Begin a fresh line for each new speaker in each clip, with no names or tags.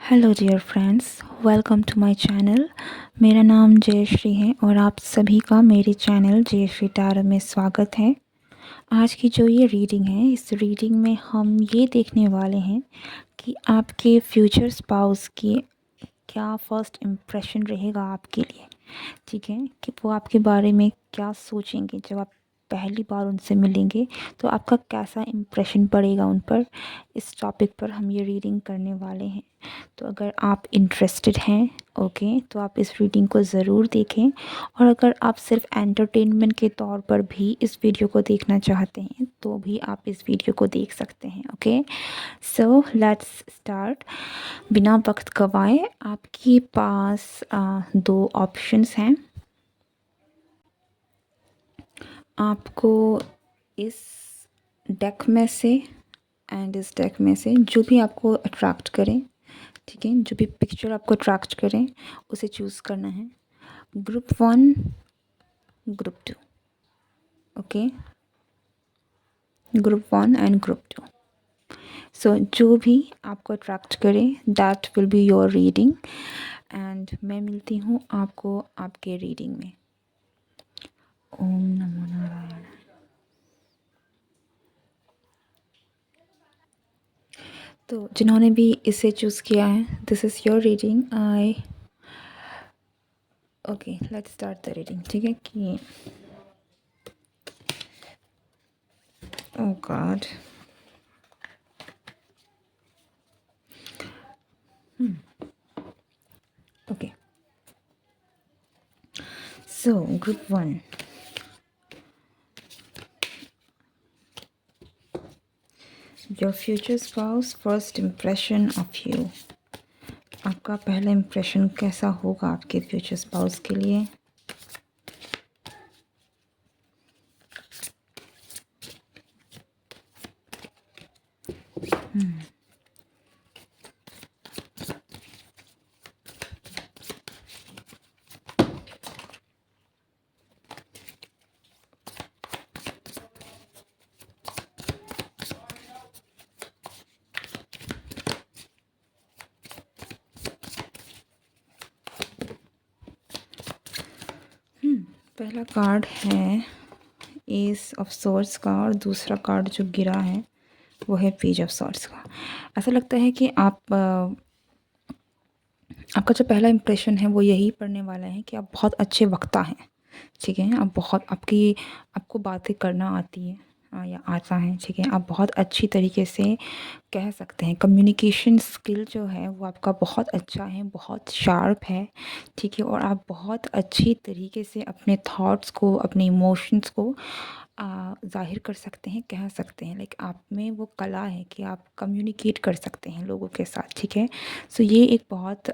Hello dear friends, welcome to my channel. मेरा नाम जयश्री है और आप सभी का मेरे चैनल जयश्री टैरो में स्वागत है। आज की जो ये रीडिंग है, इस रीडिंग में हम ये देखने वाले हैं कि आपके फ्यूचर स्पाउस की क्या फर्स्ट इम्प्रेशन रहेगा आपके लिए। ठीक है, कि वो आपके बारे में क्या सोचेंगे जब आप पहली बार उनसे मिलेंगे, तो आपका कैसा इम्प्रेशन पड़ेगा उन पर। इस टॉपिक पर हम ये रीडिंग करने वाले हैं। तो अगर आप इंटरेस्टेड हैं, ओके, तो आप इस रीडिंग को ज़रूर देखें। और अगर आप सिर्फ एंटरटेनमेंट के तौर पर भी इस वीडियो को देखना चाहते हैं तो भी आप इस वीडियो को देख सकते हैं। Okay, so let's start. बिना वक्त गवाए आपके पास दो ऑप्शंस हैं। आपको इस डेक में से एंड इस डेक में से जो भी आपको अट्रैक्ट करें, ठीक है, जो भी पिक्चर आपको अट्रैक्ट करें उसे चूज़ करना है। Group 1, group 2, okay, group 1 and group 2। सो जो भी आपको अट्रैक्ट करे that will be your reading. And मैं मिलती हूँ आपको आपके रीडिंग में। ओम नमो नारायण। तो जिन्होंने भी इसे चूज़ किया है, this is your reading. Okay, let's start the reading. ठीक है कि oh god, okay, so group 1, your future spouse first impression of you. आपका पहला इम्प्रेशन कैसा होगा आपके फ्यूचर स्पाउस के लिए। पहला कार्ड है एस ऑफ सॉर्ड्स का और दूसरा कार्ड जो गिरा है वो है पेज ऑफ सॉर्ड्स का। ऐसा लगता है कि आपका जो पहला इम्प्रेशन है वो यही पड़ने वाला है कि आप बहुत अच्छे वक्ता हैं। ठीक है, आप बहुत आपको बातें करना आती है या आता है। ठीक है, आप बहुत अच्छी तरीके से कह सकते हैं। कम्युनिकेशन स्किल जो है वो आपका बहुत अच्छा है, बहुत शार्प है। ठीक है, और आप बहुत अच्छी तरीके से अपने थॉट्स को, अपने इमोशंस को ज़ाहिर कर सकते हैं, कह सकते हैं। लाइक आप में वो कला है कि आप कम्युनिकेट कर सकते हैं लोगों के साथ। ठीक है, सो ये एक बहुत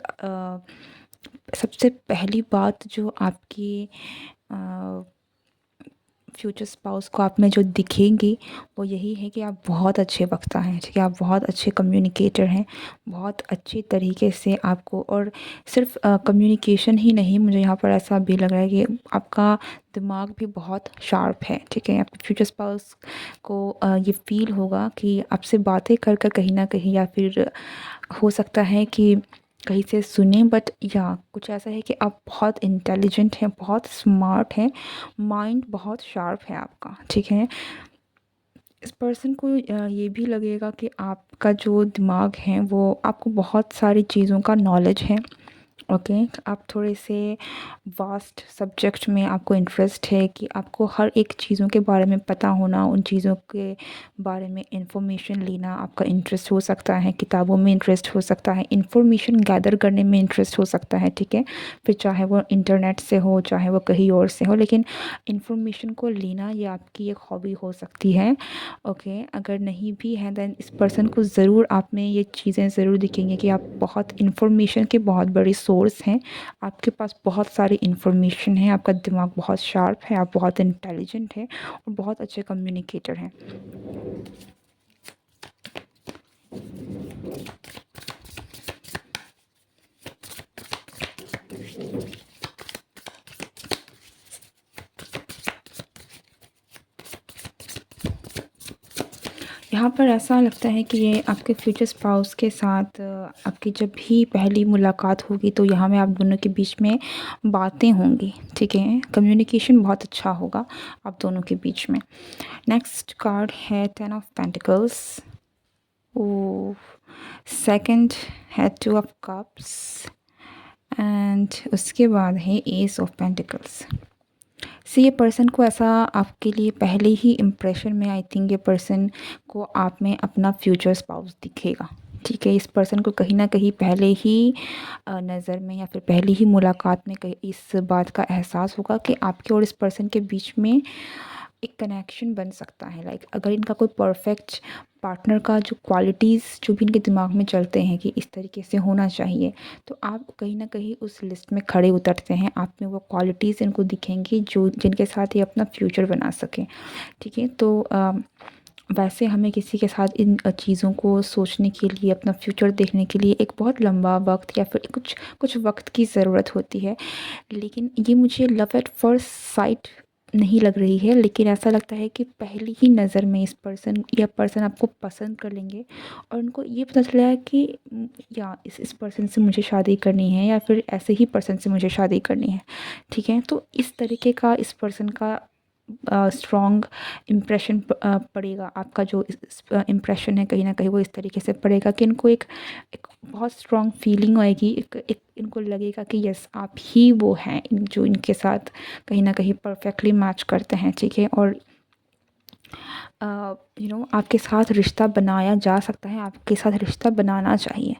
सबसे पहली बात जो आपकी फ्यूचर स्पाउस को आप में जो दिखेंगी वो यही है कि आप बहुत अच्छे वक्ता हैं। ठीक है, आप बहुत अच्छे कम्युनिकेटर हैं, बहुत अच्छे तरीके से आपको, और सिर्फ कम्युनिकेशन ही नहीं, मुझे यहाँ पर ऐसा भी लग रहा है कि आपका दिमाग भी बहुत शार्प है। ठीक है, आपके फ्यूचर स्पाउस को ये फील होगा कि आपसे बातें कर कर कहीं ना कहीं, या फिर हो सकता है कि कहीं से सुने, बट या कुछ ऐसा है कि आप बहुत इंटेलिजेंट हैं, बहुत स्मार्ट हैं, माइंड बहुत शार्प है आपका। ठीक है, इस पर्सन को ये भी लगेगा कि आपका जो दिमाग है वो, आपको बहुत सारी चीज़ों का नॉलेज है। ओके, आप थोड़े से वास्ट सब्जेक्ट में आपको इंटरेस्ट है कि आपको हर एक चीज़ों के बारे में पता होना, उन चीज़ों के बारे में इंफॉर्मेशन लेना आपका इंटरेस्ट हो सकता है। किताबों में इंटरेस्ट हो सकता है, इंफॉर्मेशन गैदर करने में इंटरेस्ट हो सकता है। ठीक है, फिर चाहे वो इंटरनेट से हो, चाहे वो कहीं और से हो, लेकिन इंफॉर्मेशन को लेना ये आपकी एक हॉबी हो सकती है। ओके, अगर नहीं भी है देन इस पर्सन को ज़रूर आप में ये चीज़ें ज़रूर दिखेंगी कि आप बहुत इंफॉर्मेशन के बहुत बड़ी सोर्स हैं। आपके पास बहुत सारी इंफॉर्मेशन है, आपका दिमाग बहुत शार्प है, आप बहुत इंटेलिजेंट हैं और बहुत अच्छे कम्युनिकेटर हैं। यहाँ पर ऐसा लगता है कि ये आपके फ्यूचर स्पाउस के साथ आपकी जब भी पहली मुलाकात होगी तो यहाँ में आप दोनों के बीच में बातें होंगी, ठीक है? कम्युनिकेशन बहुत अच्छा होगा आप दोनों के बीच में। नेक्स्ट कार्ड है 10 ऑफ पेंटिकल्स। ओह! सेकंड है 2 ऑफ कप्स एंड उसके बाद है एस ऑफ पेंटिकल्स। ये पर्सन को ऐसा आपके लिए पहले ही इम्प्रेशन में आई थिंक ये पर्सन को आप में अपना फ्यूचर स्पाउस दिखेगा, ठीक है? इस पर्सन को कहीं न कहीं पहले ही नज़र में या फिर पहली ही मुलाकात में कहीं इस बात का एहसास होगा कि आपके और इस पर्सन के बीच में एक कनेक्शन बन सकता है। लाइक अगर इनका कोई परफेक्ट पार्टनर का जो क्वालिटीज़ जो भी इनके दिमाग में चलते हैं कि इस तरीके से होना चाहिए, तो आप कहीं न कहीं उस लिस्ट में खड़े उतरते हैं। आप में वो क्वालिटीज़ इनको दिखेंगी जो जिनके साथ ये अपना फ्यूचर बना सकें, ठीक है? तो वैसे हमें किसी के साथ इन चीज़ों को सोचने के लिए, अपना फ्यूचर देखने के लिए एक बहुत लंबा वक्त या फिर कुछ वक्त की ज़रूरत होती है। लेकिन ये मुझे लव एट फर्स्ट साइट नहीं लग रही है, लेकिन ऐसा लगता है कि पहली ही नज़र में इस पर्सन या पर्सन आपको पसंद कर लेंगे और उनको ये पता चला है कि या इस पर्सन से मुझे शादी करनी है या फिर ऐसे ही पर्सन से मुझे शादी करनी है, ठीक है? तो इस तरीके का इस पर्सन का स्ट्रॉन्ग इम्प्रेशन पड़ेगा। आपका जो इम्प्रेशन है कहीं न कहीं वो इस तरीके से पड़ेगा कि इनको एक बहुत स्ट्रॉन्ग फीलिंग आएगी, एक इनको लगेगा कि यस आप ही वो हैं जो इनके साथ कहीं न कहीं परफेक्टली मैच करते हैं, ठीक है? और आपके साथ रिश्ता बनाया जा सकता है, आपके साथ रिश्ता बनाना चाहिए,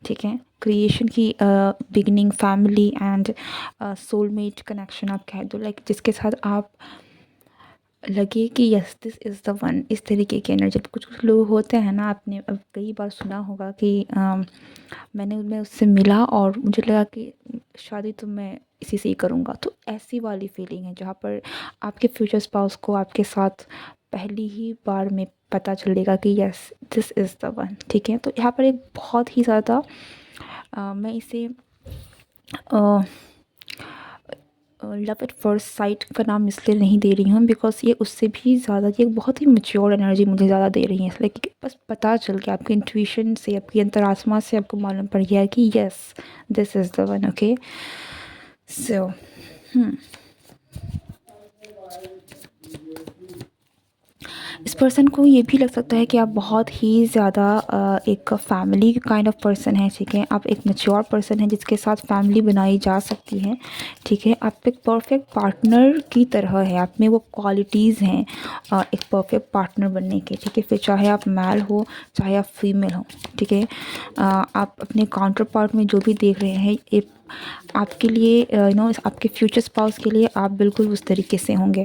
ठीक है? क्रिएशन की beginning family and soulmate connection आप कह दो, लाइक जिसके साथ आप लगे कि yes this is the one, इस तरीके की एनर्जी। कुछ लोग होते हैं ना, आपने अब कई बार सुना होगा कि मैं उससे मिला और मुझे लगा कि शादी तो मैं इसी से ही करूँगा। तो ऐसी वाली फीलिंग है जहाँ पर आपके फ्यूचर स्पाउस को आपके साथ पहली ही बार में पता चलेगा कि yes this is the one, ठीक है? तो यहाँ पर एक बहुत ही ज़्यादा मैं इसे लव एट फर्स्ट साइट का नाम इसलिए नहीं दे रही हूँ बिकॉज़ ये उससे भी ज़्यादा, ये बहुत ही मैच्योर एनर्जी मुझे ज़्यादा दे रही है, इसलिए कि बस पता चल गया आपके इंट्यूशन से, आपकी अंतरात्मा से आपको मालूम पड़ गया है कि yes this is the one. Okay, so इस पर्सन को ये भी लग सकता है कि आप बहुत ही ज़्यादा एक फैमिली काइंड ऑफ पर्सन है, ठीक है? आप एक मैच्योर पर्सन है जिसके साथ फैमिली बनाई जा सकती है, ठीक है? आप एक परफेक्ट पार्टनर की तरह है, आप में वो क्वालिटीज़ हैं एक परफेक्ट पार्टनर बनने के, ठीक है? फिर चाहे आप मेल हो चाहे आप फीमेल हो, ठीक है? आप अपने काउंटर पार्ट में जो भी देख रहे हैं ये आपके लिए आपके फ्यूचर स्पाउस के लिए आप बिल्कुल उस तरीके से होंगे।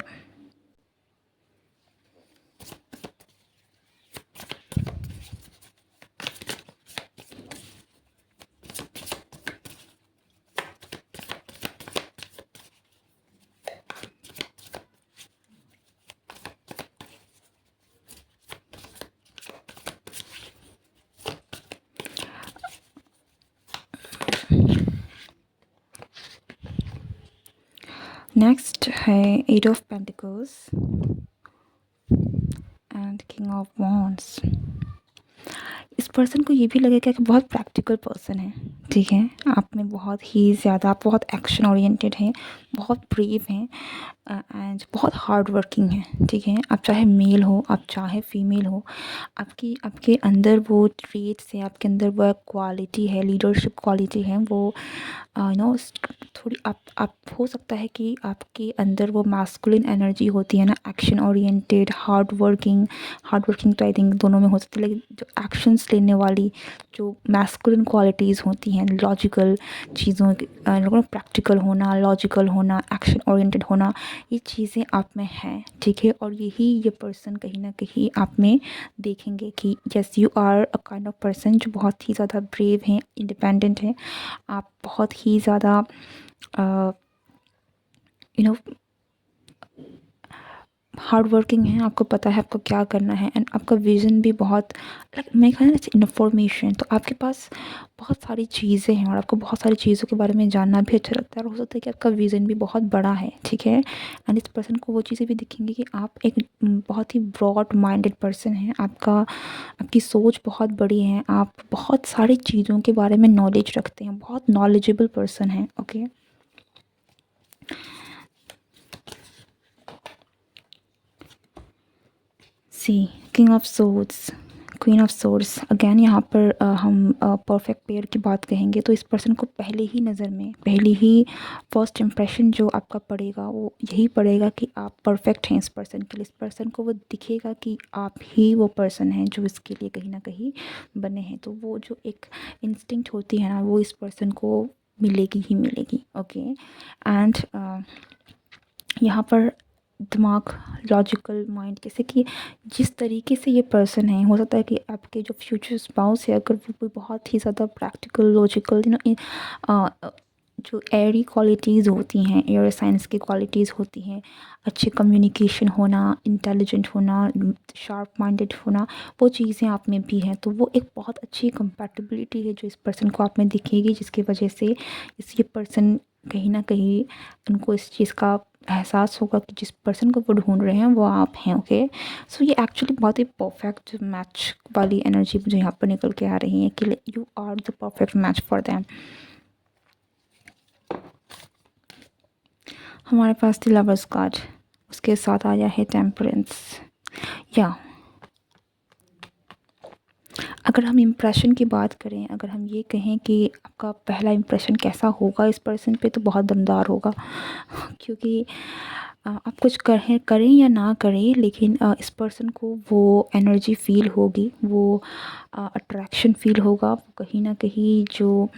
नेक्स्ट है 8 of pentacles and king of wands. इस पर्सन को ये भी लगेगा कि बहुत प्रैक्टिकल पर्सन है, ठीक है? आप में बहुत ही ज़्यादा, आप बहुत एक्शन ओरिएंटेड हैं, बहुत ब्रेव हैं एंड बहुत हार्ड वर्किंग हैं, ठीक है? आप चाहे मेल हो, आप चाहे फीमेल हो, आपके अंदर वो ट्रेट्स हैं, आपके अंदर वो क्वालिटी है, लीडरशिप क्वालिटी है, वो थोड़ी आप हो सकता है कि आपके अंदर वो मैस्कुलिन एनर्जी होती है ना, एक्शन ओरिएंटेड, हार्ड वर्किंग तो आई थिंक दोनों में हो सकती है, लेकिन जो एक्शंस लेने वाली जो मैस्कुलिन क्वालिटीज़ होती हैं, लॉजिकल चीज़ों की प्रैक्टिकल होना, लॉजिकल होना, एक्शन ओरिएंटेड होना, ये चीज़ें आप में हैं, ठीक है? और यही ये पर्सन कहीं न कहीं आप में देखेंगे कि yes you are a kind of person जो बहुत ही ज़्यादा ब्रेव हैं, इंडिपेंडेंट हैं, आप बहुत ही ज़्यादा यू नो हार्ड वर्किंग हैं, आपको पता है आपको क्या करना है, एंड आपका विज़न भी बहुत लाइक मेरे ख्याल में इन्फॉर्मेशन, तो आपके पास बहुत सारी चीज़ें हैं और आपको बहुत सारी चीज़ों के बारे में जानना भी अच्छा लगता है, और हो सकता है कि आपका विज़न भी बहुत बड़ा है, ठीक है। एंड इस पर्सन को वो चीज़ें भी दिखेंगी कि आप एक बहुत ही ब्रॉड माइंडेड पर्सन हैं, आपकी सोच बहुत बड़ी है, आप बहुत सारी चीज़ों के बारे में नॉलेज रखते हैं, बहुत नॉलेजेबल पर्सन हैं, okay. See king of swords, queen of swords, again यहाँ पर हम परफेक्ट पेयर की बात कहेंगे तो इस पर्सन को पहले ही नज़र में, पहले ही फर्स्ट इम्प्रेशन जो आपका पड़ेगा वो यही पड़ेगा कि आप परफेक्ट हैं इस पर्सन के लिए। इस पर्सन को वो दिखेगा कि आप ही वो पर्सन हैं जो इसके लिए कहीं ना कहीं बने हैं, तो वो जो एक इंस्टिंक्ट होती है ना वो इस पर्सन को मिलेगी ही मिलेगी, ओके। एंड यहाँ पर दिमाग, लॉजिकल माइंड, जैसे कि जिस तरीके से ये पर्सन है, हो सकता है कि आपके जो फ्यूचर स्पाउस है अगर वो भी बहुत ही ज़्यादा प्रैक्टिकल, लॉजिकल, जो एयरी क्वालिटीज़ होती हैं, एयर साइंस की क्वालिटीज़ होती हैं, अच्छे कम्युनिकेशन होना, इंटेलिजेंट होना, शार्प माइंडेड होना, वो चीज़ें आप में भी हैं, तो वो एक बहुत अच्छी कंपैटिबिलिटी है जो इस पर्सन को आप में दिखेगी, जिसकी वजह से ये पर्सन कहीं ना कहीं उनको इस चीज़ का एहसास होगा कि जिस पर्सन को वो ढूंढ रहे हैं वो आप हैं, ओके। सो ये एक्चुअली बहुत ही परफेक्ट मैच वाली एनर्जी मुझे यहाँ पर निकल के आ रही है कि you are the perfect match for them. हमारे पास थी लवर्स कार्ड, उसके साथ आया है टेम्परेंस। या अगर हम इम्प्रेशन की बात करें, अगर हम ये कहें कि आपका पहला इम्प्रेशन कैसा होगा इस पर्सन पे, तो बहुत दमदार होगा क्योंकि आप कुछ करें करें या ना करें, लेकिन इस पर्सन को वो एनर्जी फ़ील होगी, वो अट्रैक्शन फ़ील होगा, वो कहीं ना कहीं जो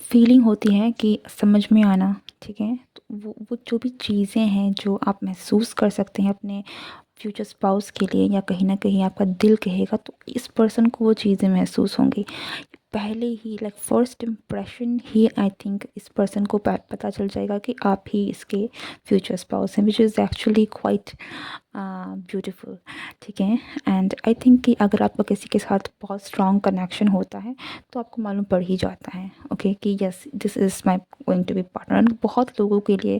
फीलिंग होती है कि समझ में आना, ठीक है। तो वो जो भी चीज़ें हैं जो आप महसूस कर सकते हैं अपने फ्यूचर स्पाउस के लिए, या कहीं ना कहीं आपका दिल कहेगा, तो इस पर्सन को वो चीज़ें महसूस होंगी पहले ही, लाइक फर्स्ट इम्प्रेशन ही। आई थिंक इस पर्सन को पता चल जाएगा कि आप ही इसके फ्यूचर स्पाउस हैं, which is actually quite beautiful, ठीक है। एंड आई थिंक कि अगर आपका किसी के साथ बहुत स्ट्रॉन्ग कनेक्शन होता है तो आपको मालूम पड़ ही जाता है, ओके, कि yes this is my going to be partner. बहुत लोगों के लिए,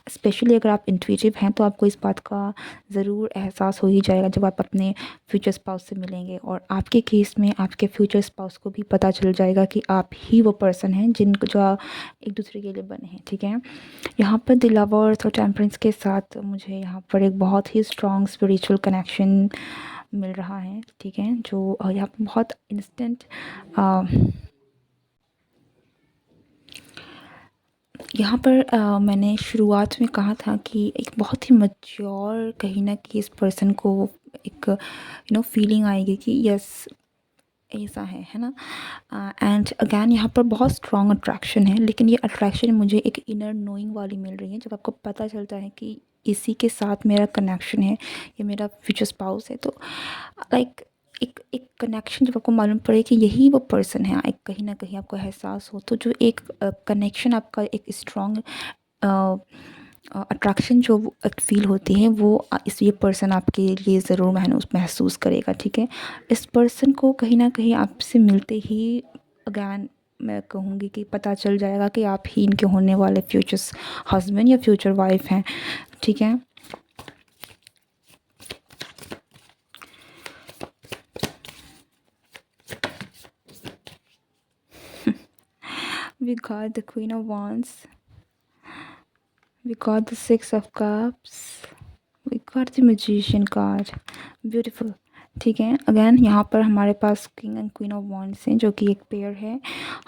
स्पेशली अगर आप इंट्यूटिव हैं, तो आपको इस बात का ज़रूर एहसास हो ही जाएगा जब आप अपने फ्यूचर स्पाउस से मिलेंगे, और आपके केस में आपके फ्यूचर स्पाउस को भी पता चल जाएगा कि आप ही वो पर्सन हैं जिनको जो एक दूसरे के लिए बने हैं, ठीक है। यहाँ पर द लवर्स और टेम्परेंस के साथ मुझे यहाँ पर एक बहुत ही स्ट्रॉन्ग स्पिरिचुअल कनेक्शन मिल रहा है, ठीक है, जो यहाँ पर बहुत इंस्टेंट, यहाँ पर मैंने शुरुआत में कहा था कि एक बहुत ही मैच्योर कहीं ना कहीं इस पर्सन को एक फीलिंग आएगी कि यस ऐसा है ना। एंड अगैन यहाँ पर बहुत स्ट्रॉन्ग अट्रैक्शन है, लेकिन ये अट्रैक्शन मुझे एक इनर नोइंग वाली मिल रही है, जब आपको पता चलता है कि इसी के साथ मेरा कनेक्शन है, ये मेरा फ्यूचर स्पाउस है, तो लाइक एक एक कनेक्शन जब आपको मालूम पड़े कि यही वो पर्सन है, एक कहीं ना कहीं आपको एहसास हो, तो जो एक कनेक्शन आपका एक स्ट्रॉन्ग अट्रैक्शन जो एक फ़ील होती है वो इस ये पर्सन आपके लिए ज़रूर महसूस करेगा, ठीक है। इस पर्सन को कहीं ना कहीं आपसे मिलते ही अगैन मैं कहूँगी कि पता चल जाएगा कि आप ही इनके होने वाले फ्यूचर हस्बैंड या फ्यूचर वाइफ हैं, ठीक है। We got the Queen of Wands, we got the Six of Cups, we got the Magician card, beautiful, ठीक है। अगेन यहाँ पर हमारे पास king and queen of wands हैं जो कि एक पेयर है,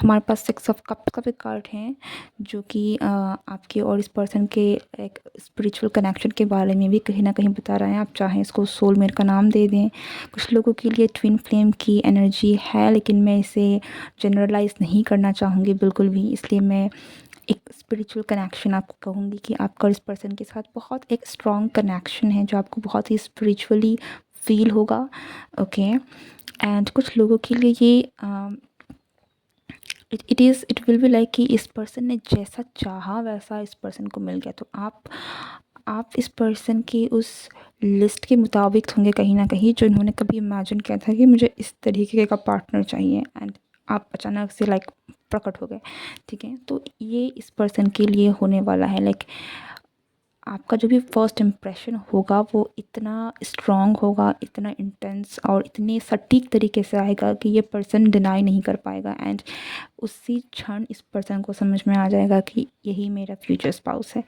हमारे पास सिक्स ऑफ कप्स का भी कार्ड है जो कि आपके और इस पर्सन के एक स्पिरिचुअल कनेक्शन के बारे में भी कहीं ना कहीं बता रहा है। आप चाहें इसको सोलमेट का नाम दे दें, कुछ लोगों के लिए ट्विन फ्लेम की एनर्जी है, लेकिन मैं इसे जनरलाइज नहीं करना चाहूँगी बिल्कुल भी, इसलिए मैं एक स्पिरिचुअल कनेक्शन आपको कहूँगी कि आपका इस पर्सन के साथ बहुत एक स्ट्रॉन्ग कनेक्शन है जो आपको बहुत ही स्पिरिचुअली फील होगा, ओके। एंड कुछ लोगों के लिए ये इट विल बी लाइक कि इस पर्सन ने जैसा चाहा वैसा इस पर्सन को मिल गया। तो आप इस पर्सन की उस लिस्ट के मुताबिक होंगे कहीं न कहीं, जो इन्होंने कभी इमेजिन किया था कि मुझे इस तरीके का पार्टनर चाहिए, एंड आप अचानक से लाइक प्रकट हो गए, ठीक है? तो ये इस पर्सन के लिए होने वाला है। लाइक आपका जो भी फर्स्ट इम्प्रेशन होगा वो इतना स्ट्रॉन्ग होगा, इतना इंटेंस और इतने सटीक तरीके से आएगा कि ये पर्सन डिनाई नहीं कर पाएगा, एंड उसी क्षण इस पर्सन को समझ में आ जाएगा कि यही मेरा फ्यूचर स्पाउस है।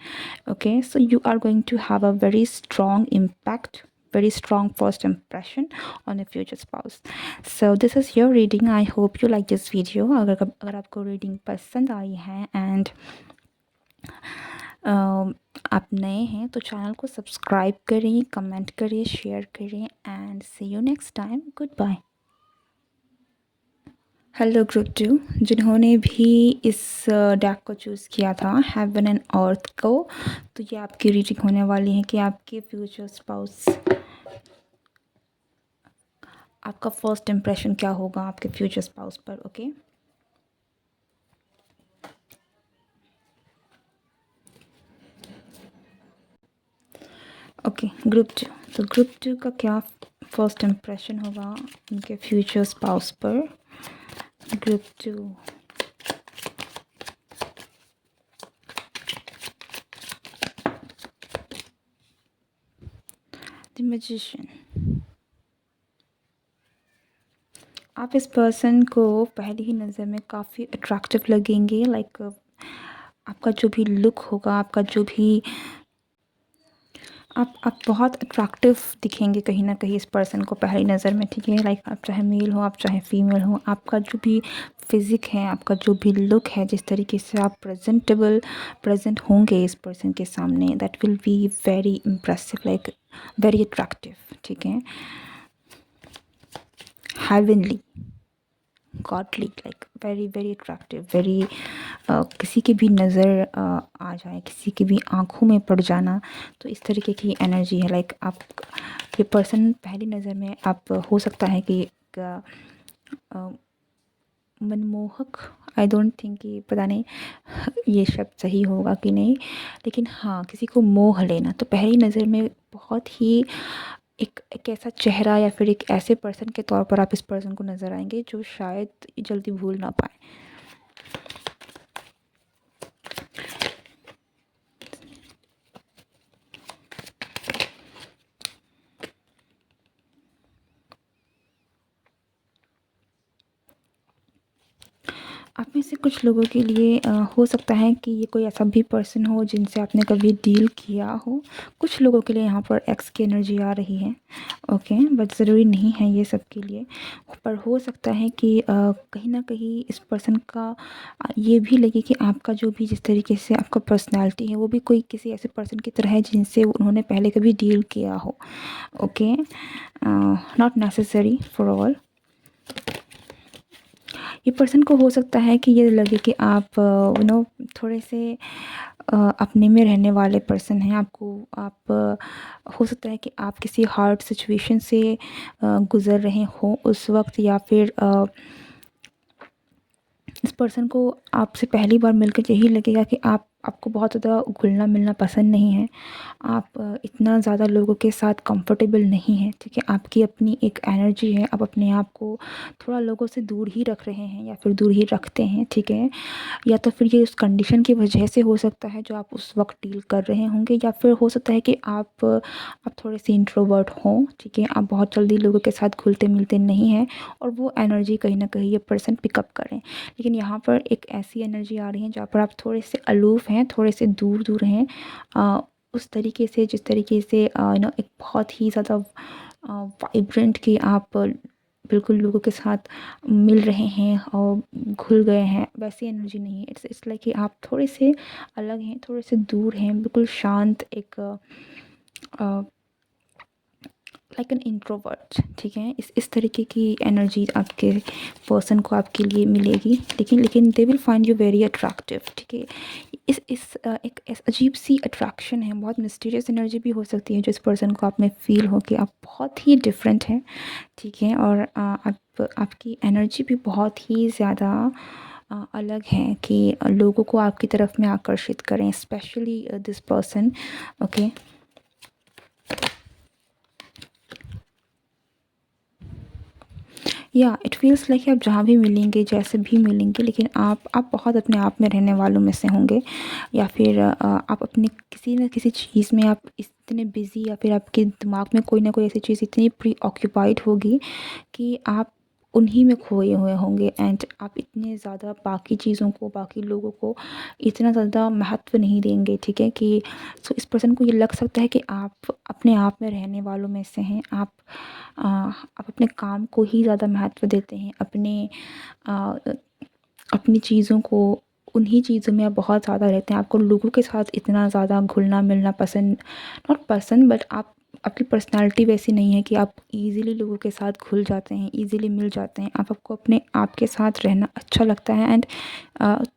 Okay, so you are going to have a very strong impact, very strong first impression on a future spouse. So this is your reading. I hope you like this video. अगर आपको reading पसंद आई है and आप नए हैं तो channel को subscribe करें, कमेंट करें, शेयर करें, and see you next time. Good bye. Hello group 2, जिन्होंने भी इस डेक को चूज़ किया था, हेवन एंड अर्थ को, तो ये आपकी रीडिंग होने वाली है कि आपके फ्यूचर स्पाउस, आपका फर्स्ट इम्प्रेशन क्या होगा आपके फ्यूचर स्पाउस पर। ओके, ओके ग्रुप 2, तो ग्रुप 2 का क्या फर्स्ट इम्प्रेशन होगा उनके फ्यूचर स्पाउस पर। Group 2, the magician. आप इस पर्सन को पहली ही नज़र में काफ़ी अट्रैक्टिव लगेंगे। लाइक आपका जो भी लुक होगा, आपका जो भी आप बहुत अट्रैक्टिव दिखेंगे कहीं न कहीं इस पर्सन को पहली नज़र में, ठीक है? लाइक आप चाहे मेल हो, आप चाहे फीमेल हो, आपका जो भी फ़िज़िक है, आपका जो भी लुक है, जिस तरीके से आप प्रेज़ेंट होंगे इस पर्सन के सामने, that will be very impressive, like very attractive, ठीक है? Heavenly, godly, like very very attractive, very किसी की भी नज़र आ जाए, किसी की भी आँखों में पड़ जाना, तो इस तरीके की एनर्जी है। लाइक आप ये पर्सन पहली नज़र में आप हो सकता है कि एक मनमोहक, आई डोंट थिंक कि, पता नहीं ये शब्द सही होगा कि नहीं, लेकिन हाँ, किसी को मोह लेना, तो पहली नज़र में बहुत ही एक ऐसा चेहरा या फिर एक ऐसे पर्सन के तौर पर आप इस पर्सन को नज़र आएंगे जो शायद जल्दी भूल ना पाए। आप में से कुछ लोगों के लिए हो सकता है कि ये कोई ऐसा भी पर्सन हो जिनसे आपने कभी डील किया हो। कुछ लोगों के लिए यहाँ पर एक्स की एनर्जी आ रही है, ओके, बट ज़रूरी नहीं है ये सब के लिए। पर हो सकता है कि कहीं ना कहीं इस पर्सन का ये भी लगे कि आपका जो भी जिस तरीके से आपका पर्सनालिटी है वो भी कोई किसी ऐसे पर्सन की तरह है जिनसे उन्होंने पहले कभी डील किया हो। Okay, not necessary for all. ये पर्सन को हो सकता है कि ये लगे कि आप थोड़े से अपने में रहने वाले पर्सन हैं। हो सकता है कि आप किसी हार्ड सिचुएशन से गुज़र रहे हो उस वक़्त, या फिर इस पर्सन को आपसे पहली बार मिलकर यही लगेगा कि आपको बहुत ज़्यादा घुलना मिलना पसंद नहीं है। आप इतना ज़्यादा लोगों के साथ कंफर्टेबल नहीं हैं, ठीक है? आपकी अपनी एक एनर्जी है, आप अपने आप को थोड़ा लोगों से दूर ही रख रहे हैं या फिर दूर ही रखते हैं, ठीक है? या तो फिर ये उस कंडीशन की वजह से हो सकता है जो आप उस वक़्त डील कर रहे होंगे, या फिर हो सकता है कि आप थोड़े से इंट्रोवर्ट हों, ठीक है? आप बहुत जल्दी लोगों के साथ घुलते-मिलते नहीं हैं और वो एनर्जी कहीं न कहीं ये पर्सन पिकअप करें। लेकिन यहाँ पर एक ऐसी एनर्जी आ रही है जहाँ पर आप थोड़े से अलूफ़ हैं, थोड़े से दूर-दूर हैं, उस तरीके से जिस तरीके से एक बहुत ही ज़्यादा वाइब्रेंट कि आप बिल्कुल लोगों के साथ मिल रहे हैं और घुल गए हैं, वैसी एनर्जी नहीं है। इट्स इट्स लाइक कि आप थोड़े से अलग हैं, थोड़े से दूर हैं, बिल्कुल शांत, एक लाइक एन इंट्रोवर्ट, ठीक है? इस तरीके की एनर्जी आपके पर्सन को आपके लिए मिलेगी, लेकिन they will find you very attractive, ठीक है? एक अजीब सी अट्रैक्शन है, बहुत मिस्टीरियस एनर्जी भी हो सकती है जो इस पर्सन को आप में फ़ील हो कि आप बहुत ही डिफरेंट हैं, ठीक है? और आपकी एनर्जी भी बहुत ही ज़्यादा अलग हैं कि लोगों को आपकी तरफ में आकर्षित करें, स्पेशली दिस पर्सन। ओके, या इट फील्स लाइक आप जहाँ भी मिलेंगे, जैसे भी मिलेंगे, लेकिन आप बहुत अपने आप में रहने वालों में से होंगे, या फिर आप अपने किसी न किसी चीज़ में आप इतने बिज़ी, या फिर आपके दिमाग में कोई ना कोई ऐसी चीज़ इतनी प्री ऑक्यूपाइड होगी कि आप उन्हीं में खोए हुए होंगे, एंड आप इतने ज़्यादा बाकी चीज़ों को, बाकी लोगों को इतना ज़्यादा महत्व नहीं देंगे, ठीक है, कि सो इस पर्सन को ये लग सकता है कि आप अपने आप में रहने वालों में से हैं। आप अपने काम को ही ज़्यादा महत्व देते हैं, अ, अपनी चीज़ों को, उन्हीं चीज़ों में आप बहुत ज़्यादा रहते हैं। आपको लोगों के साथ इतना ज़्यादा घुलना-मिलना पसंद, नॉट पसंद, बट आप, आपकी पर्सनैलिटी वैसी नहीं है कि आप ईज़िली लोगों के साथ घुल जाते हैं, ईज़िली मिल जाते हैं। आपको अपने आप के साथ रहना अच्छा लगता है, एंड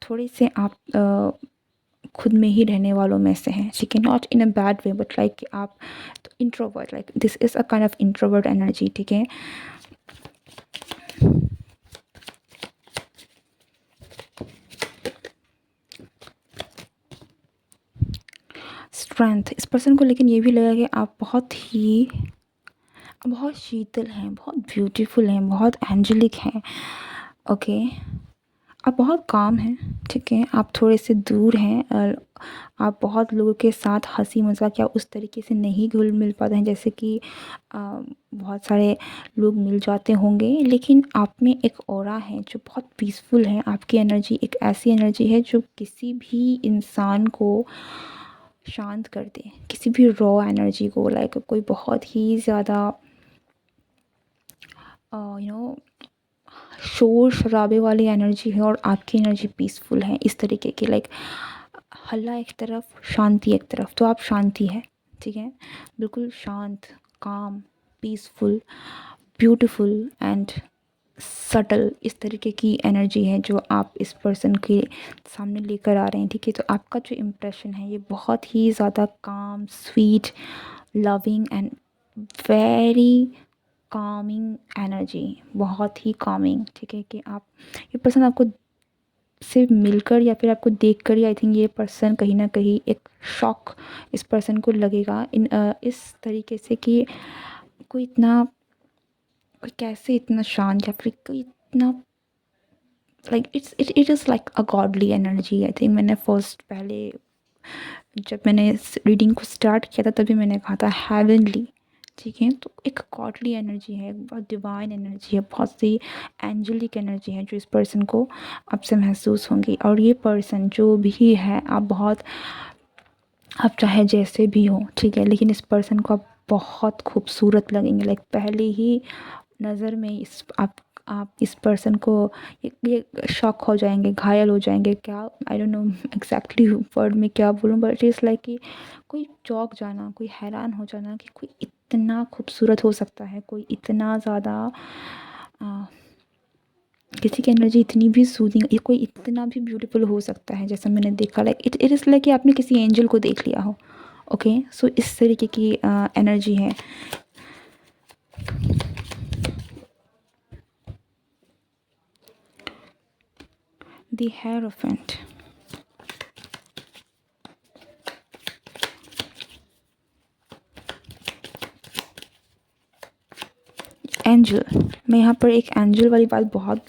थोड़े से आप खुद में ही रहने वालों में से हैं, ठीक है, not in a bad way, but like आप introvert, like this is a kind of introvert energy, ठीक है। स्ट्रेंथ, इस पर्सन को लेकिन ये भी लगा कि आप बहुत शीतल हैं, बहुत ब्यूटीफुल हैं, बहुत एंजेलिक हैं। ओके, आप बहुत काम हैं, ठीक है, आप थोड़े से दूर हैं, और आप बहुत लोगों के साथ हंसी मजाक या उस तरीके से नहीं घुल मिल पाते हैं जैसे कि बहुत सारे लोग मिल जाते होंगे, लेकिन आप में एक ऑरा है जो बहुत पीसफुल है। आपकी एनर्जी एक ऐसी एनर्जी है जो किसी भी इंसान को शांत कर दे, किसी भी रॉ एनर्जी को, लाइक कोई बहुत ही ज़्यादा यू नो शोर शराबे वाली एनर्जी है और आपकी एनर्जी पीसफुल है, इस तरीके की, लाइक हल्ला एक तरफ, शांति एक तरफ, तो आप शांति है, ठीक है, बिल्कुल शांत, काम, पीसफुल, ब्यूटीफुल एंड सटल, इस तरीके की एनर्जी है जो आप इस पर्सन के सामने लेकर आ रहे हैं, ठीक है। तो आपका जो इम्प्रेशन है ये बहुत ही ज़्यादा काम, sweet, loving and very Kameng energy, बहुत ही कामिंग, ठीक है, कि आप, ये पर्सन आपको से मिलकर या फिर आपको देखकर ही, आई थिंक ये पर्सन कहीं ना कहीं एक शॉक इस पर्सन को लगेगा, इस तरीके से कि कोई इतना, कोई कैसे इतना शांत, या फिर कोई इतना, like it is like a godly energy. I think मैंने फर्स्ट, पहले जब मैंने इस रीडिंग को स्टार्ट किया था तभी मैंने कहा था हेवनली, ठीक है, तो एक गॉडली एनर्जी है, बहुत डिवाइन एनर्जी है, बहुत सी एंजेलिक एनर्जी है जो इस पर्सन को आपसे महसूस होंगी। और ये पर्सन जो भी है, आप चाहे जैसे भी हो, ठीक है, लेकिन इस पर्सन को आप बहुत खूबसूरत लगेंगे, लाइक पहले ही नज़र में आप इस पर्सन को ये शॉक हो जाएंगे, घायल हो जाएंगे, क्या, I don't know exactly word में क्या बोलूँ, बट इट इज़ लाइक कि कोई चौंक जाना, कोई हैरान हो जाना कि कोई इतना खूबसूरत हो सकता है, कोई इतना ज़्यादा, किसी की एनर्जी इतनी भी सूदिंग, ये कोई इतना भी ब्यूटीफुल हो सकता है, जैसा मैंने देखा, लाइक इट इज़ लाइक कि आपने किसी एंजल को देख लिया हो। ओके, सो इस तरीके की एनर्जी है। द हेरोफेंट, एंजल, मैं यहाँ पर एक एंजल वाली बात बहुत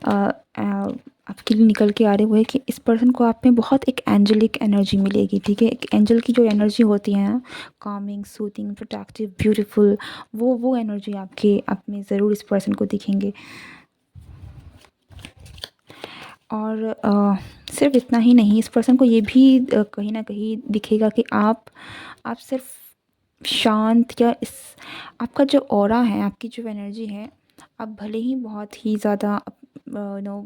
आपके लिए निकल के आ रही, वो है कि इस पर्सन को आप में बहुत एक एंजलिक एनर्जी मिलेगी, ठीक है, एक एंजल की जो एनर्जी होती है ना, कामिंग, सूथिंग, प्रोटेक्टिव, ब्यूटीफुल, वो एनर्जी आपके आप में ज़रूर इस पर्सन को दिखेंगे। और सिर्फ इतना ही नहीं, इस पर्सन को ये भी कहीं ना कहीं दिखेगा कि आप सिर्फ शांत, या इस आपका जो ऑरा है, आपकी जो एनर्जी है, आप भले ही बहुत ही ज़्यादा नो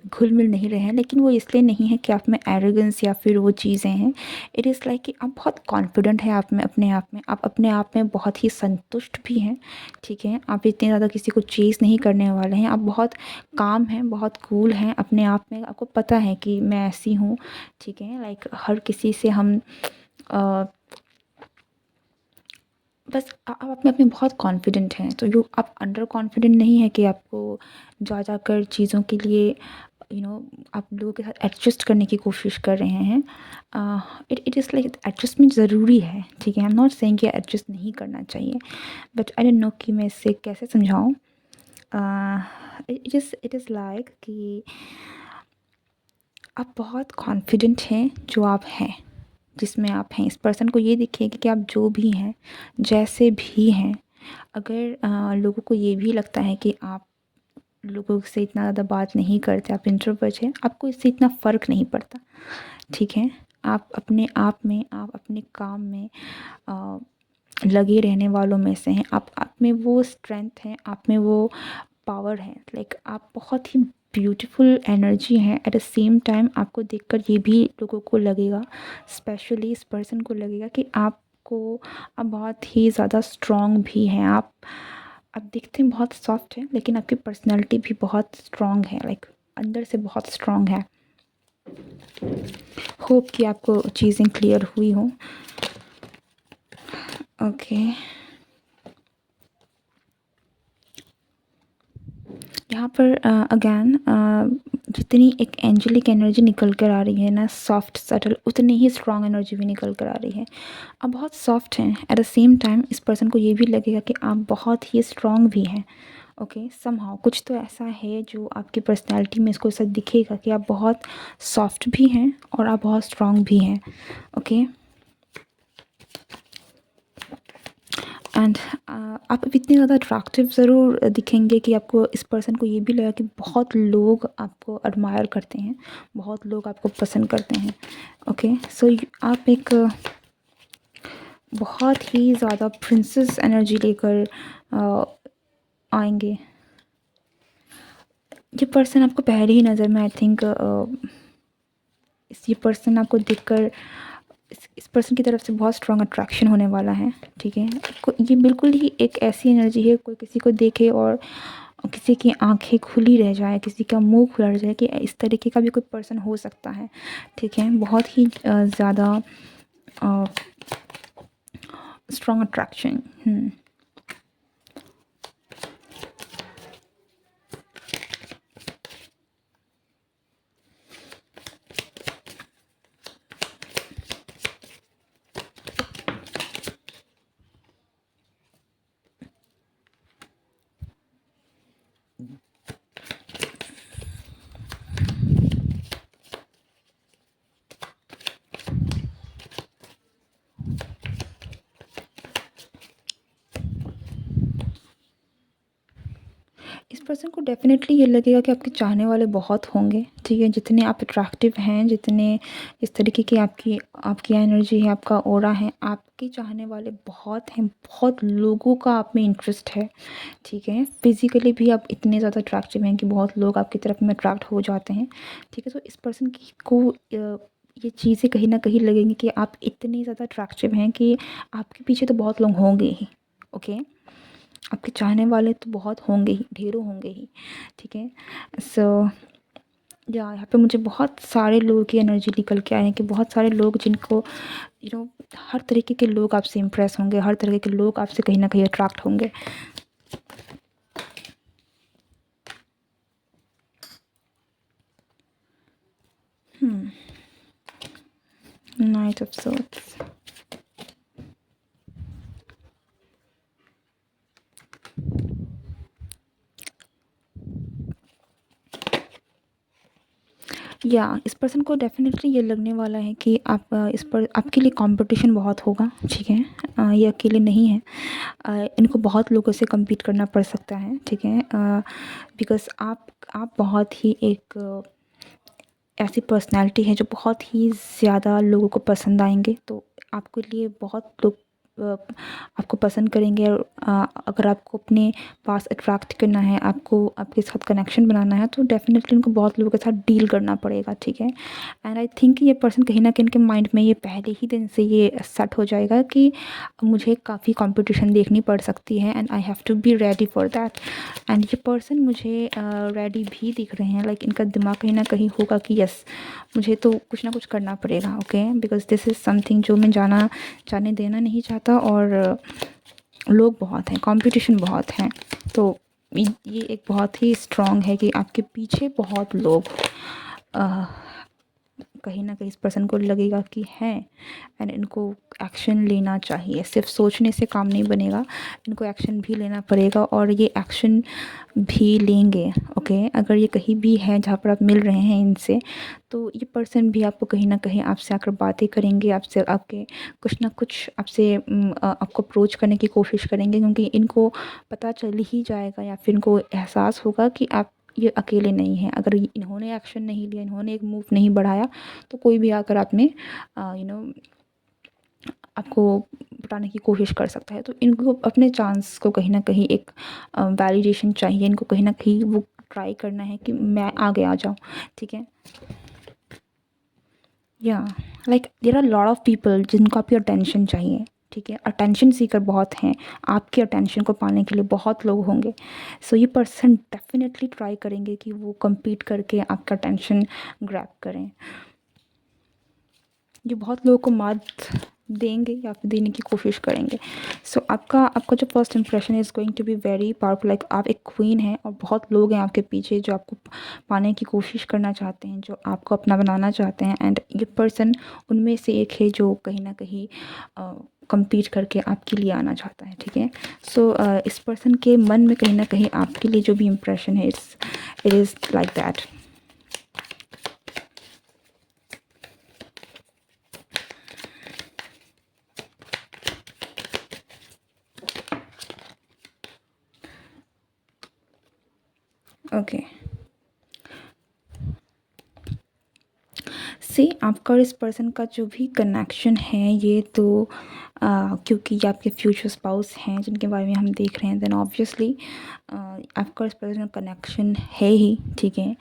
घुल मिल नहीं रहे हैं, लेकिन वो इसलिए नहीं है कि आप में एरोगेंस या फिर वो चीज़ें हैं। इट इज़ लाइक कि आप बहुत कॉन्फिडेंट हैं आप में, अपने आप में, आप अपने आप में बहुत ही संतुष्ट भी हैं, ठीक है, आप इतने ज़्यादा किसी को चेज़ नहीं करने वाले हैं, आप बहुत काम हैं, बहुत कूल हैं अपने आप में, आपको पता है कि मैं ऐसी हूँ, ठीक है, लाइक हर किसी से हम बस आप अपने आप में बहुत कॉन्फिडेंट हैं, तो आप अंडर कॉन्फिडेंट नहीं है कि आपको जा कर चीज़ों के लिए आप लोगों के साथ एडजस्ट करने की कोशिश कर रहे हैं। इट इज़ लाइक एडजस्टमेंट ज़रूरी है, ठीक है। आई एम नॉट सेइंग कि एडजस्ट नहीं करना चाहिए, बट आई डोंट नो कि मैं इससे कैसे समझाऊँ। इट इज़ लाइक कि आप बहुत कॉन्फिडेंट हैं जो आप हैं, जिसमें आप हैं। इस पर्सन को ये दिखेगा कि आप जो भी हैं, जैसे भी हैं, अगर लोगों को ये भी लगता है कि आप लोगों से इतना ज़्यादा बात नहीं करते, आप इंट्रोवर्ट हैं, आपको इससे इतना फ़र्क नहीं पड़ता, ठीक है। आप अपने आप में, आप अपने काम में लगे रहने वालों में से हैं। आप में वो स्ट्रेंथ है, आप में वो पावर है। लाइक आप बहुत ही ब्यूटीफुल एनर्जी हैं। एट द सेम टाइम आपको देखकर ये भी लोगों को लगेगा, स्पेशली इस पर्सन को लगेगा कि आप बहुत ही ज़्यादा स्ट्रॉन्ग भी हैं। आप दिखते हैं बहुत सॉफ्ट हैं, लेकिन आपकी पर्सनैलिटी भी बहुत स्ट्रॉन्ग है, लाइक अंदर से बहुत स्ट्रॉन्ग है। होप कि आपको चीज़ें क्लियर हुई हों। ओके, यहाँ पर अगेन जितनी एक एंजेलिक एनर्जी निकल कर आ रही है ना, सॉफ्ट सटल, उतनी ही स्ट्रॉन्ग एनर्जी भी निकल कर आ रही है। आप बहुत सॉफ्ट हैं, एट द सेम टाइम इस पर्सन को ये भी लगेगा कि आप बहुत ही स्ट्रॉन्ग भी हैं। ओके, समहाउ कुछ तो ऐसा है जो आपकी पर्सनैलिटी में इसको ऐसा दिखेगा कि आप बहुत सॉफ्ट भी हैं और आप बहुत स्ट्रॉन्ग भी हैं। ओके, एंड आप अब इतने ज़्यादा अट्रैक्टिव ज़रूर दिखेंगे कि आपको, इस पर्सन को ये भी लगा कि बहुत लोग आपको एडमायर करते हैं, बहुत लोग आपको पसंद करते हैं। ओके, सो आप एक बहुत ही ज़्यादा प्रिंसेस एनर्जी लेकर आएंगे। ये पर्सन आपको पहली ही नज़र में, आई थिंक ये पर्सन आपको देखकर इस पर्सन की तरफ से बहुत स्ट्रॉन्ग अट्रैक्शन होने वाला है, ठीक है। ये बिल्कुल ही एक ऐसी एनर्जी है, कोई किसी को देखे और किसी की आंखें खुली रह जाए, किसी का मुंह खुला रह जाए कि इस तरीके का भी कोई पर्सन हो सकता है, ठीक है। बहुत ही ज़्यादा स्ट्रॉन्ग अट्रैक्शन। इस पर्सन को डेफ़िनेटली ये लगेगा कि आपके चाहने वाले बहुत होंगे, ठीक है। जितने आप अट्रैक्टिव हैं, जितने इस तरीके की आपकी एनर्जी है, आपका ऑरा है, आपके चाहने वाले बहुत हैं, बहुत लोगों का आप में इंटरेस्ट है, ठीक है। फिज़िकली भी आप इतने ज़्यादा अट्रैक्टिव हैं कि बहुत लोग आपकी तरफ में अट्रैक्ट हो जाते हैं, ठीक है। तो इस पर्सन को ये चीज़ें कहीं न कहीं लगेंगी कि आप इतने ज़्यादा अट्रैक्टिव हैं कि आपके पीछे तो बहुत लोग होंगे ही, ओके। आपके चाहने वाले तो बहुत होंगे ही, ढेरों होंगे ही, ठीक है। सो यहाँ पे मुझे बहुत सारे लोगों की एनर्जी निकल के आए हैं कि बहुत सारे लोग जिनको हर तरीके के लोग आपसे इम्प्रेस होंगे, हर तरीके के लोग आपसे कहीं ना कहीं अट्रैक्ट होंगे। नाइट ऑफ सोर्ड्स, या इस पर्सन को डेफ़िनेटली ये लगने वाला है कि आप इस पर आपके लिए कंपटीशन बहुत होगा, ठीक है। ये अकेले नहीं है, इनको बहुत लोगों से compete करना पड़ सकता है, ठीक है। बिकॉज़ आप बहुत ही एक ऐसी पर्सनैलिटी है जो बहुत ही ज़्यादा लोगों को पसंद आएंगे, तो आपके लिए बहुत लोग आपको पसंद करेंगे। और अगर आपको अपने पास अट्रैक्ट करना है, आपको आपके साथ कनेक्शन बनाना है, तो डेफ़िनेटली उनको बहुत लोगों के साथ डील करना पड़ेगा, ठीक है। एंड आई थिंक ये पर्सन कहीं ना कहीं इनके माइंड में ये पहले ही दिन से ये सेट हो जाएगा कि मुझे काफ़ी कंपटीशन देखनी पड़ सकती है, and I have to be ready for that. And ये पर्सन मुझे रेडी भी दिख रहे हैं, लाइक इनका दिमाग कहीं ना कहीं होगा कि यस, मुझे तो कुछ ना कुछ करना पड़ेगा, okay. Because this is something जो मैं जाने देना नहीं चाहता, और लोग बहुत हैं, कंपटीशन बहुत हैं, तो ये एक बहुत ही स्ट्रॉन्ग है कि आपके पीछे बहुत लोग कहीं ना कहीं इस पर्सन को लगेगा कि हैं एंड इनको एक्शन लेना चाहिए। सिर्फ सोचने से काम नहीं बनेगा, इनको एक्शन भी लेना पड़ेगा और ये एक्शन भी लेंगे। ओके, अगर ये कहीं भी है जहाँ पर आप मिल रहे हैं इनसे, तो ये पर्सन भी आपको कहीं ना कहीं आपसे आकर बातें करेंगे, आपसे आपके कुछ ना कुछ आपसे आपको अप्रोच करने की कोशिश करेंगे, क्योंकि इनको पता चल ही जाएगा या फिर इनको एहसास होगा कि आप ये अकेले नहीं हैं। अगर इन्होंने एक्शन नहीं लिया, इन्होंने एक मूव नहीं बढ़ाया, तो कोई भी आकर आप में आपको बताने की कोशिश कर सकता है। तो इनको अपने चांस को कहीं न कहीं एक वैलिडेशन चाहिए, इनको कहीं न कहीं वो ट्राई करना है कि मैं आगे आ जाऊँ, ठीक है? या like there are lot of people जिनको आपकी अटेंशन चाहिए, ठीक है? अटेंशन सीकर बहुत हैं, आपके अटेंशन को पाने के लिए बहुत लोग होंगे। सो ये पर्सन डेफ़िनेटली ट्राई करेंगे कि वो कम्पीट करके आपका अटेंशन ग्रैब करें। ये बहुत लोगों को मात देंगे या फिर देने की कोशिश करेंगे। सो आपका आपका जो first impression is going to be very powerful. Like आप एक क्वीन हैं और बहुत लोग हैं आपके पीछे जो आपको पाने की कोशिश करना चाहते हैं, जो आपको अपना बनाना चाहते हैं, एंड ये पर्सन उनमें से एक है जो कहीं ना कहीं कम्पीट करके आपके लिए आना चाहता है, ठीक है? सो इस पर्सन के मन में कहीं ना कहीं आपके लिए जो भी इम्प्रेशन है, it is like that. Okay, से आपका और इस पर्सन का जो भी कनेक्शन है, ये तो क्योंकि ये आपके फ्यूचर स्पाउस हैं जिनके बारे में हम देख रहे हैं, देन ऑब्वियसली आपका और इस पर्सन का कनेक्शन है ही, ठीक है?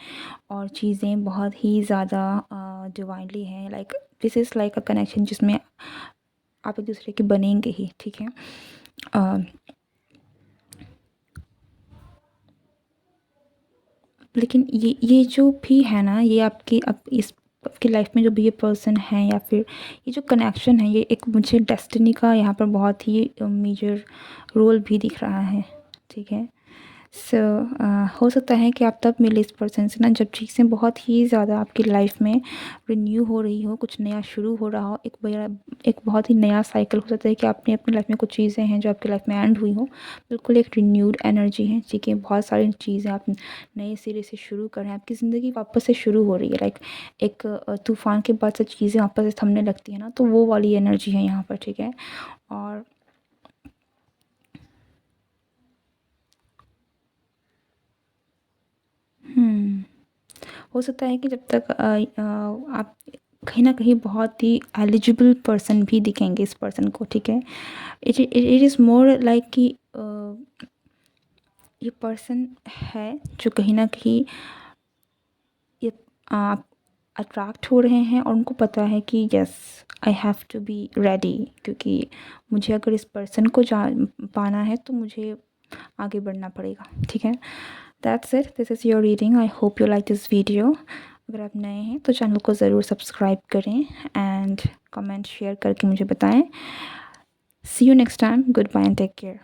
और चीज़ें बहुत ही ज़्यादा डिवाइनली हैं। Like this is like a connection जिसमें आप एक दूसरे के बनेंगे ही, ठीक है? अ, लेकिन ये जो भी है ना, ये आपकी इस आपकी लाइफ में जो भी ये पर्सन है या फिर ये जो कनेक्शन है, ये एक मुझे डेस्टिनी का यहाँ पर बहुत ही मेजर रोल भी दिख रहा है, ठीक है? सो हो सकता है कि आप तब मिले इस पर्सन से ना जब चीज़ें बहुत ही ज़्यादा आपकी लाइफ में रिन्यू हो रही हो, कुछ नया शुरू हो रहा हो, एक बहुत ही नया साइकिल। हो सकता है कि आपने अपनी लाइफ में कुछ चीज़ें हैं जो आपकी लाइफ में एंड हुई हो, बिल्कुल एक रिन्यूड एनर्जी है, ठीक है? बहुत सारी चीज़ें आप नए सिरे से शुरू कर रहे हैं, आपकी ज़िंदगी वापस से शुरू हो रही है। लाइक एक तूफ़ान के बाद से चीज़ें वापस से थमने लगती है ना, तो वो वाली एनर्जी है यहाँ पर, ठीक है? और हो सकता है कि जब तक आप कहीं न कहीं बहुत ही एलिजिबल पर्सन भी दिखेंगे इस पर्सन को, ठीक है? इट इज़ मोर लाइक कि ये पर्सन है जो कहीं न कहीं ये आप अट्रैक्ट हो रहे हैं और उनको पता है कि yes, I have to be ready, क्योंकि मुझे अगर इस पर्सन को पाना है तो मुझे आगे बढ़ना पड़ेगा, ठीक है? That's it, this is your reading. I hope you like this video. अगर आप नए हैं तो चैनल को ज़रूर सब्सक्राइब करें एंड कमेंट शेयर करके मुझे बताएं। See you next time, good bye and take care.